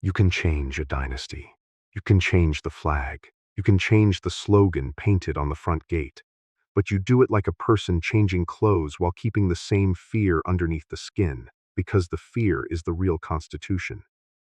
You can change a dynasty. You can change the flag. You can change the slogan painted on the front gate. But you do it like a person changing clothes while keeping the same fear underneath the skin, because the fear is the real constitution.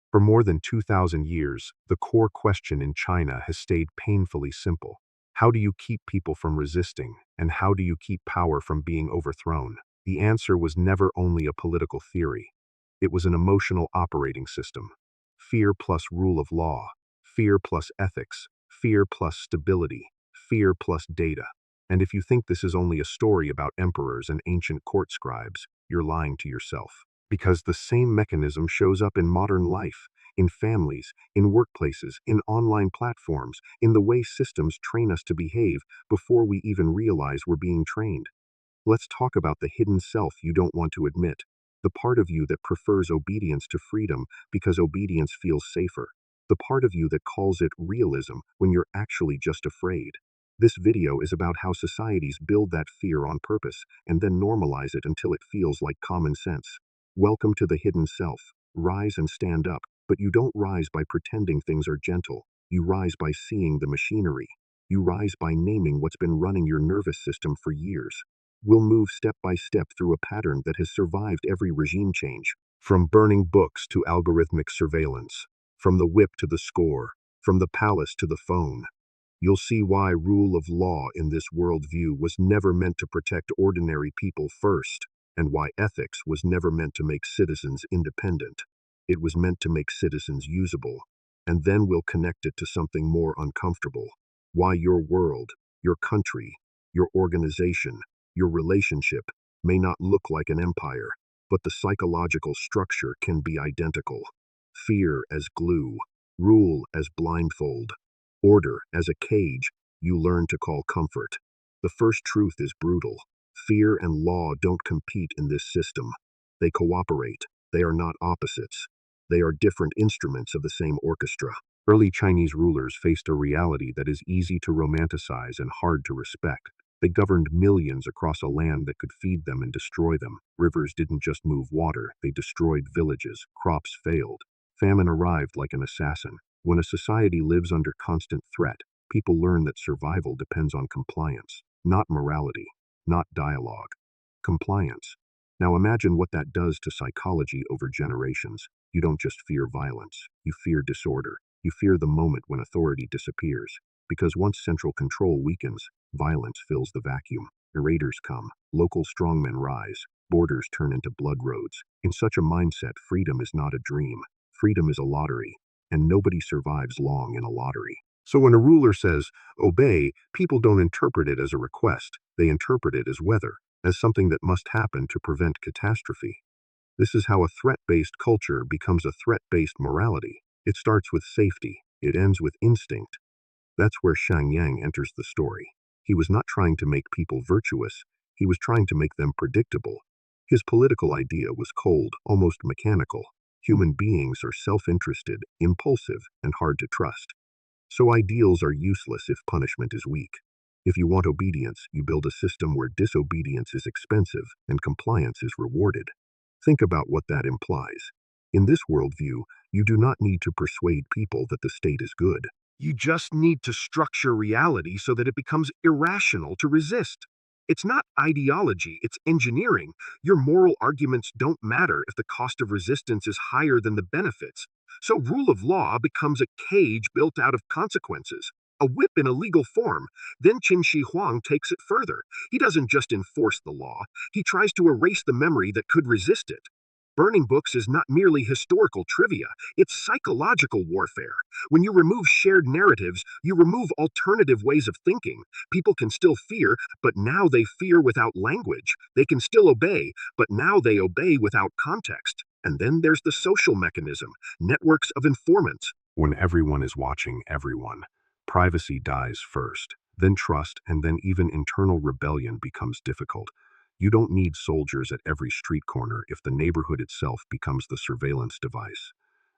For more than 2,000 years, the core question in China has stayed painfully simple. How do you keep people from resisting, and how do you keep power from being overthrown? The answer was never only a political theory. It was an emotional operating system. Fear plus rule of law, fear plus ethics, fear plus stability, fear plus data. And if you think this is only a story about emperors and ancient court scribes, you're lying to yourself. Because the same mechanism shows up in modern life, in families, in workplaces, in online platforms, in the way systems train us to behave before we even realize we're being trained. Let's talk about the hidden self you don't want to admit, the part of you that prefers obedience to freedom because obedience feels safer, the part of you that calls it realism when you're actually just afraid. This video is about how societies build that fear on purpose and then normalize it until it feels like common sense. Welcome to the hidden self. Rise and stand up, but you don't rise by pretending things are gentle. You rise by seeing the machinery. You rise by naming what's been running your nervous system for years. We'll move step by step through a pattern that has survived every regime change, from burning books to algorithmic surveillance, from the whip to the score, from the palace to the phone. You'll see why rule of law in this worldview was never meant to protect ordinary people first, and why ethics was never meant to make citizens independent. It was meant to make citizens usable. And then we'll connect it to something more uncomfortable. Why your world, your country, your organization, your relationship may not look like an empire, but the psychological structure can be identical. Fear as glue, rule as blindfold, order as a cage you learn to call comfort. The first truth is brutal. Fear and law don't compete in this system. They cooperate. They are not opposites. They are different instruments of the same orchestra. Early Chinese rulers faced a reality that is easy to romanticize and hard to respect. They governed millions across a land that could feed them and destroy them. Rivers didn't just move water, they destroyed villages. Crops failed. Famine arrived like an assassin. When a society lives under constant threat, people learn that survival depends on compliance, not morality, not dialogue. Compliance. Now imagine what that does to psychology over generations. You don't just fear violence, you fear disorder. You fear the moment when authority disappears. Because once central control weakens, violence fills the vacuum. Raiders come, local strongmen rise, borders turn into blood roads. In such a mindset, freedom is not a dream. Freedom is a lottery, and nobody survives long in a lottery. So when a ruler says, obey, people don't interpret it as a request. They interpret it as weather, as something that must happen to prevent catastrophe. This is how a threat-based culture becomes a threat-based morality. It starts with safety. It ends with instinct. That's where Shang Yang enters the story. He was not trying to make people virtuous. He was trying to make them predictable. His political idea was cold, almost mechanical. Human beings are self-interested, impulsive, and hard to trust. So ideals are useless if punishment is weak. If you want obedience, you build a system where disobedience is expensive and compliance is rewarded. Think about what that implies. In this worldview, you do not need to persuade people that the state is good. You just need to structure reality so that it becomes irrational to resist. It's not ideology, it's engineering. Your moral arguments don't matter if the cost of resistance is higher than the benefits. So rule of law becomes a cage built out of consequences, a whip in a legal form. Then Qin Shi Huang takes it further. He doesn't just enforce the law, he tries to erase the memory that could resist it. Burning books is not merely historical trivia, it's psychological warfare. When you remove shared narratives, you remove alternative ways of thinking. People can still fear, but now they fear without language. They can still obey, but now they obey without context. And then there's the social mechanism, networks of informants. When everyone is watching everyone, privacy dies first, then trust, and then even internal rebellion becomes difficult. You don't need soldiers at every street corner if the neighborhood itself becomes the surveillance device.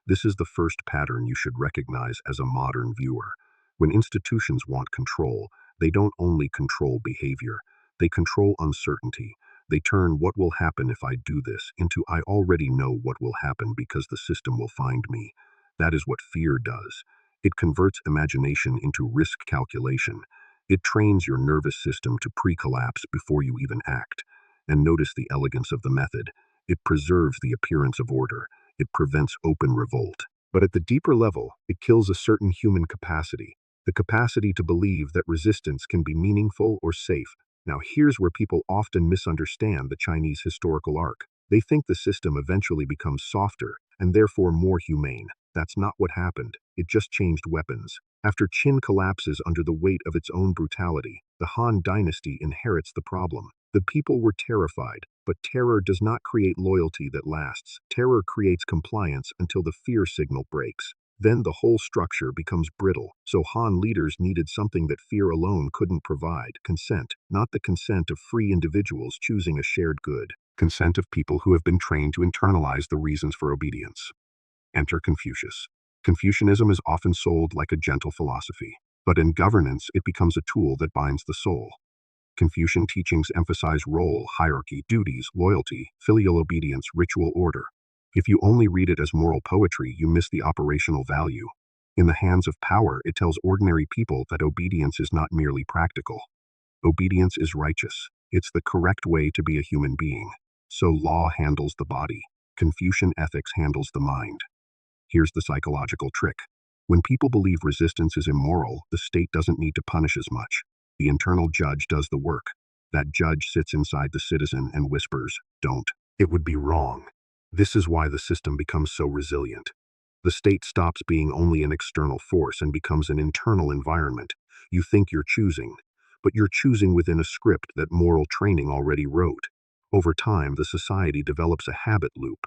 This is the first pattern you should recognize as a modern viewer. When institutions want control, they don't only control behavior, they control uncertainty. They turn "what will happen if I do this" into "I already know what will happen because the system will find me." That is what fear does. It converts imagination into risk calculation. It trains your nervous system to pre-collapse before you even act. And notice the elegance of the method. It preserves the appearance of order. It prevents open revolt. But at the deeper level, it kills a certain human capacity, the capacity to believe that resistance can be meaningful or safe. Now, here's where people often misunderstand the Chinese historical arc. They think the system eventually becomes softer and therefore more humane. That's not what happened. It just changed weapons. After Qin collapses under the weight of its own brutality, the Han dynasty inherits the problem. The people were terrified, but terror does not create loyalty that lasts. Terror creates compliance until the fear signal breaks. Then the whole structure becomes brittle, so Han leaders needed something that fear alone couldn't provide: consent, not the consent of free individuals choosing a shared good. Consent of people who have been trained to internalize the reasons for obedience. Enter Confucius. Confucianism is often sold like a gentle philosophy, but in governance it becomes a tool that binds the soul. Confucian teachings emphasize role, hierarchy, duties, loyalty, filial obedience, ritual order. If you only read it as moral poetry, you miss the operational value. In the hands of power, it tells ordinary people that obedience is not merely practical. Obedience is righteous. It's the correct way to be a human being. So law handles the body. Confucian ethics handles the mind. Here's the psychological trick. When people believe resistance is immoral, the state doesn't need to punish as much. The internal judge does the work. That judge sits inside the citizen and whispers, "Don't. It would be wrong." This is why the system becomes so resilient. The state stops being only an external force and becomes an internal environment. You think you're choosing, but you're choosing within a script that moral training already wrote. Over time, the society develops a habit loop.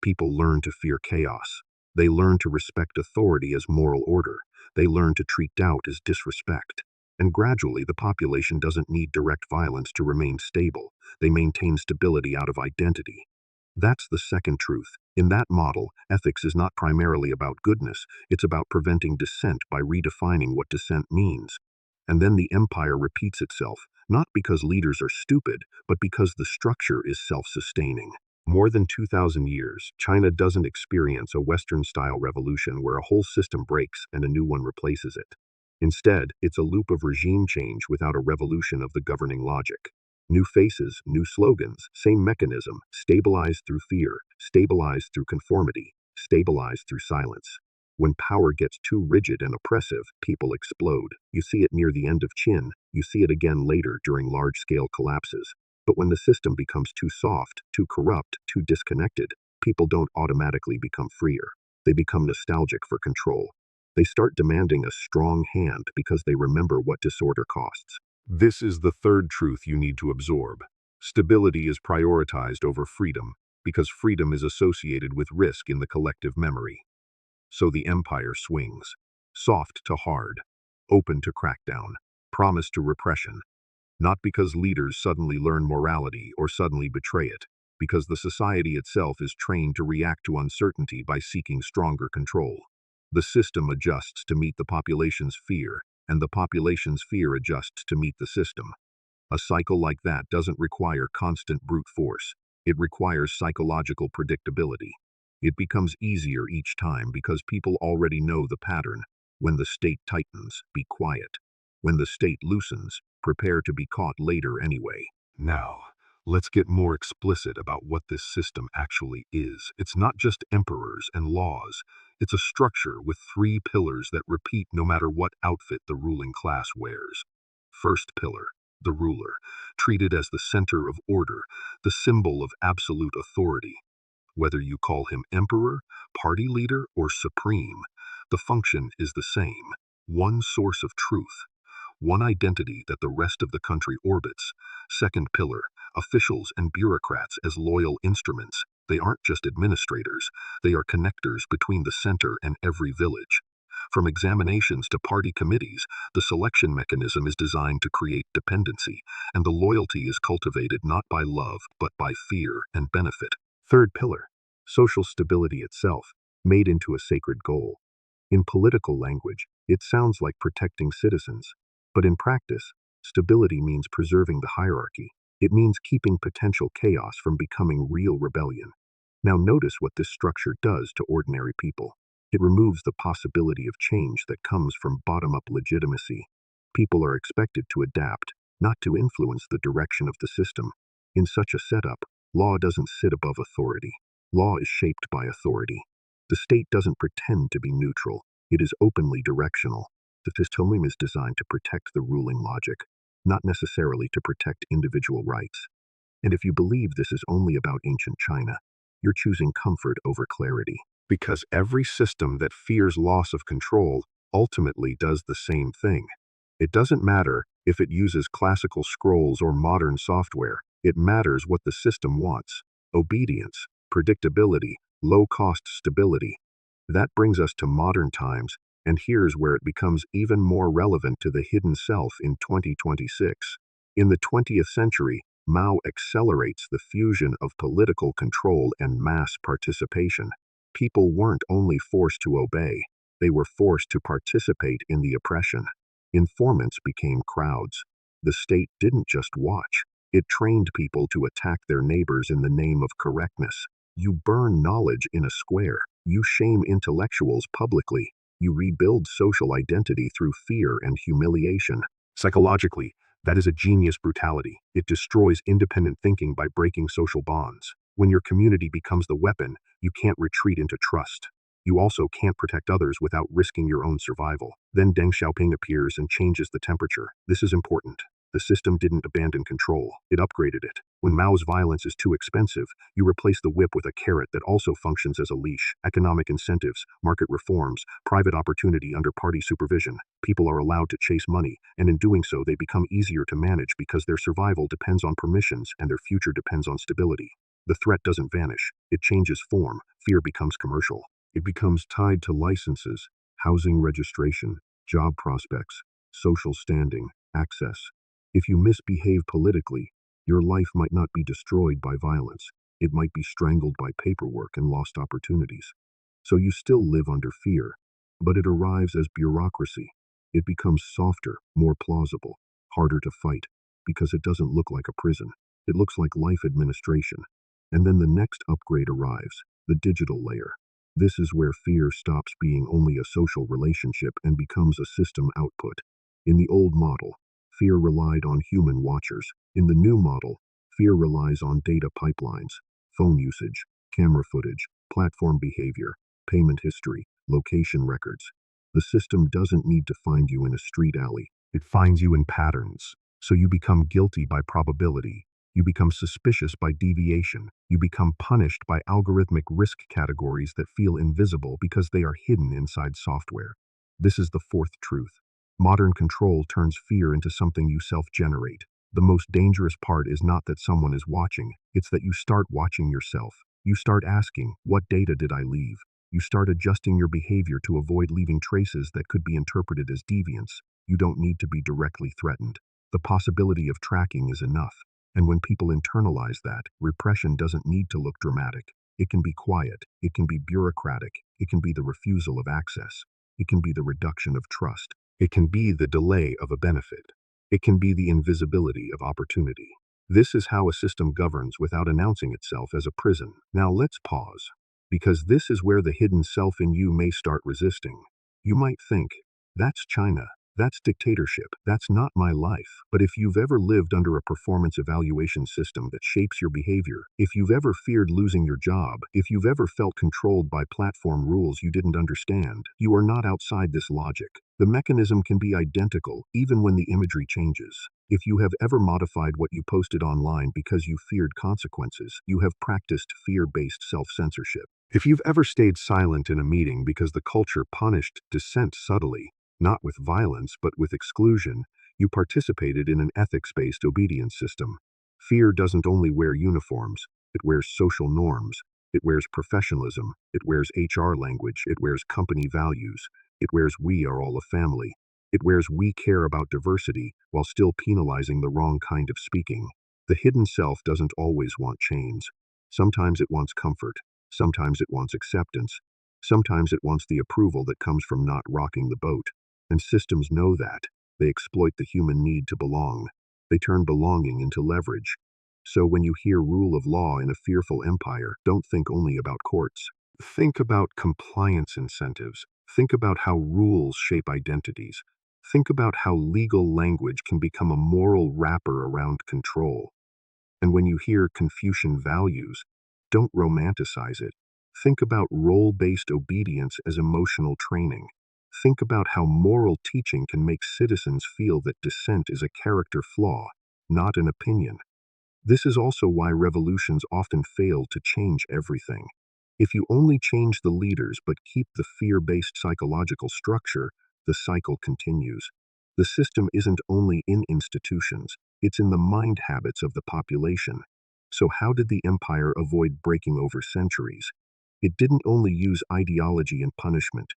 People learn to fear chaos. They learn to respect authority as moral order. They learn to treat doubt as disrespect. And gradually, the population doesn't need direct violence to remain stable. They maintain stability out of identity. That's the second truth. In that model, ethics is not primarily about goodness. It's about preventing dissent by redefining what dissent means. And then the empire repeats itself, not because leaders are stupid, but because the structure is self-sustaining. More than 2,000 years, China doesn't experience a Western-style revolution where a whole system breaks and a new one replaces it. Instead, it's a loop of regime change without a revolution of the governing logic. New faces, new slogans, same mechanism: stabilized through fear, stabilized through conformity, stabilized through silence. When power gets too rigid and oppressive, people explode. You see it near the end of Qin, you see it again later during large-scale collapses. But when the system becomes too soft, too corrupt, too disconnected, people don't automatically become freer. They become nostalgic for control. They start demanding a strong hand because they remember what disorder costs. This is the third truth you need to absorb. Stability is prioritized over freedom because freedom is associated with risk in the collective memory. So the empire swings. Soft to hard, open to crackdown, promise to repression. Not because leaders suddenly learn morality or suddenly betray it, because the society itself is trained to react to uncertainty by seeking stronger control. The system adjusts to meet the population's fear, and the population's fear adjusts to meet the system. A cycle like that doesn't require constant brute force. It requires psychological predictability. It becomes easier each time because people already know the pattern. When the state tightens, be quiet. When the state loosens, prepare to be caught later anyway. Now, let's get more explicit about what this system actually is. It's not just emperors and laws. It's a structure with three pillars that repeat no matter what outfit the ruling class wears. First pillar, the ruler, treated as the center of order, the symbol of absolute authority. Whether you call him emperor, party leader, or supreme, the function is the same. One source of truth. One identity that the rest of the country orbits. Second pillar, officials and bureaucrats as loyal instruments. They aren't just administrators, they are connectors between the center and every village. From examinations to party committees, the selection mechanism is designed to create dependency, and the loyalty is cultivated not by love, but by fear and benefit. Third pillar, social stability itself, made into a sacred goal. In political language, it sounds like protecting citizens. But in practice, stability means preserving the hierarchy. It means keeping potential chaos from becoming real rebellion. Now notice what this structure does to ordinary people. It removes the possibility of change that comes from bottom-up legitimacy. People are expected to adapt, not to influence the direction of the system. In such a setup, law doesn't sit above authority. Law is shaped by authority. The state doesn't pretend to be neutral. It is openly directional. The system is designed to protect the ruling logic, not necessarily to protect individual rights. And if you believe this is only about ancient China, you're choosing comfort over clarity. Because every system that fears loss of control ultimately does the same thing. It doesn't matter if it uses classical scrolls or modern software. It matters what the system wants: obedience, predictability, low-cost stability. That brings us to modern times, and here's where it becomes even more relevant to the hidden self in 2026. In the 20th century, Mao accelerates the fusion of political control and mass participation. People weren't only forced to obey, they were forced to participate in the oppression. Informants became crowds. The state didn't just watch, it trained people to attack their neighbors in the name of correctness. You burn knowledge in a square. You shame intellectuals publicly. You rebuild social identity through fear and humiliation. Psychologically, that is a genius brutality. It destroys independent thinking by breaking social bonds. When your community becomes the weapon, you can't retreat into trust. You also can't protect others without risking your own survival. Then Deng Xiaoping appears and changes the temperature. This is important. The system didn't abandon control, it upgraded it. When Mao's violence is too expensive, you replace the whip with a carrot that also functions as a leash: economic incentives, market reforms, private opportunity under party supervision. People are allowed to chase money, and in doing so they become easier to manage because their survival depends on permissions and their future depends on stability. The threat doesn't vanish, it changes form. Fear becomes commercial. It becomes tied to licenses, housing registration, job prospects, social standing, access. If you misbehave politically, your life might not be destroyed by violence. It might be strangled by paperwork and lost opportunities. So you still live under fear, but it arrives as bureaucracy. It becomes softer, more plausible, harder to fight, because it doesn't look like a prison. It looks like life administration. And then the next upgrade arrives, the digital layer. This is where fear stops being only a social relationship and becomes a system output. In the old model, fear relied on human watchers. In the new model, fear relies on data pipelines, phone usage, camera footage, platform behavior, payment history, location records. The system doesn't need to find you in a street alley. It finds you in patterns. So you become guilty by probability. You become suspicious by deviation. You become punished by algorithmic risk categories that feel invisible because they are hidden inside software. This is the fourth truth. Modern control turns fear into something you self-generate. The most dangerous part is not that someone is watching, it's that you start watching yourself. You start asking, what data did I leave? You start adjusting your behavior to avoid leaving traces that could be interpreted as deviance. You don't need to be directly threatened. The possibility of tracking is enough. And when people internalize that, repression doesn't need to look dramatic. It can be quiet, it can be bureaucratic, it can be the refusal of access, it can be the reduction of trust, it can be the delay of a benefit, it can be the invisibility of opportunity. This is how a system governs without announcing itself as a prison. Now let's pause, because this is where the hidden self in you may start resisting. You might think, that's China. That's dictatorship. That's not my life. But if you've ever lived under a performance evaluation system that shapes your behavior, if you've ever feared losing your job, if you've ever felt controlled by platform rules you didn't understand, you are not outside this logic. The mechanism can be identical, even when the imagery changes. If you have ever modified what you posted online because you feared consequences, you have practiced fear-based self-censorship. If you've ever stayed silent in a meeting because the culture punished dissent subtly, not with violence, but with exclusion, you participated in an ethics-based obedience system. Fear doesn't only wear uniforms, it wears social norms, it wears professionalism, it wears HR language, it wears company values, it wears we are all a family, it wears we care about diversity while still penalizing the wrong kind of speaking. The hidden self doesn't always want chains. Sometimes it wants comfort, sometimes it wants acceptance, sometimes it wants the approval that comes from not rocking the boat. And systems know that. They exploit the human need to belong. They turn belonging into leverage. So when you hear rule of law in a fearful empire, don't think only about courts. Think about compliance incentives. Think about how rules shape identities. Think about how legal language can become a moral wrapper around control. And when you hear Confucian values, don't romanticize it. Think about role-based obedience as emotional training. Think about how moral teaching can make citizens feel that dissent is a character flaw, not an opinion. This is also why revolutions often fail to change everything. If you only change the leaders but keep the fear-based psychological structure, the cycle continues. The system isn't only in institutions, it's in the mind habits of the population. So how did the empire avoid breaking over centuries? It didn't only use ideology and punishment.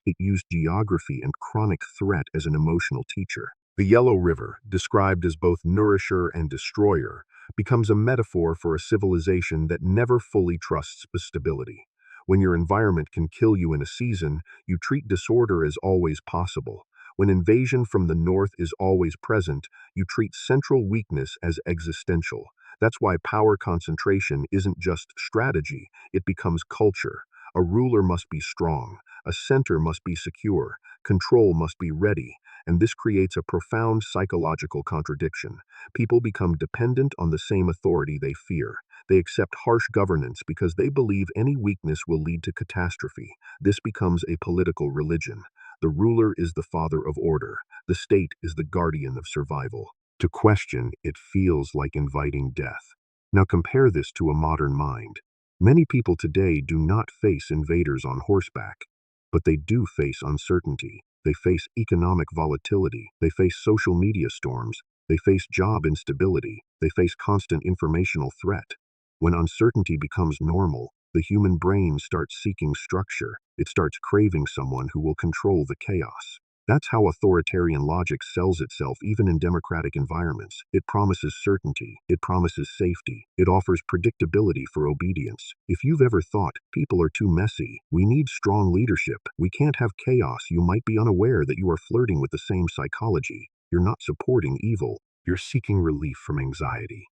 It used geography and chronic threat as an emotional teacher. The Yellow River, described as both nourisher and destroyer, becomes a metaphor for a civilization that never fully trusts stability. When your environment can kill you in a season, you treat disorder as always possible. When invasion from the north is always present, you treat central weakness as existential. That's why power concentration isn't just strategy, it becomes culture. A ruler must be strong, a center must be secure, control must be ready, and this creates a profound psychological contradiction. People become dependent on the same authority they fear. They accept harsh governance because they believe any weakness will lead to catastrophe. This becomes a political religion. The ruler is the father of order. The state is the guardian of survival. To question, it feels like inviting death. Now compare this to a modern mind. Many people today do not face invaders on horseback, but they do face uncertainty. They face economic volatility. They face social media storms. They face job instability. They face constant informational threat. When uncertainty becomes normal, the human brain starts seeking structure. It starts craving someone who will control the chaos. That's how authoritarian logic sells itself even in democratic environments. It promises certainty. It promises safety. It offers predictability for obedience. If you've ever thought, people are too messy, we need strong leadership, we can't have chaos, you might be unaware that you are flirting with the same psychology. You're not supporting evil. You're seeking relief from anxiety.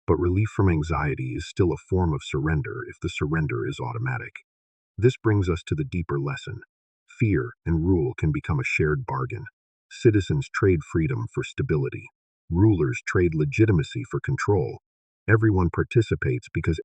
But relief from anxiety is still a form of surrender if the surrender is automatic. This brings us to the deeper lesson. Fear and rule can become a shared bargain. Citizens trade freedom for stability. Rulers trade legitimacy for control. Everyone participates because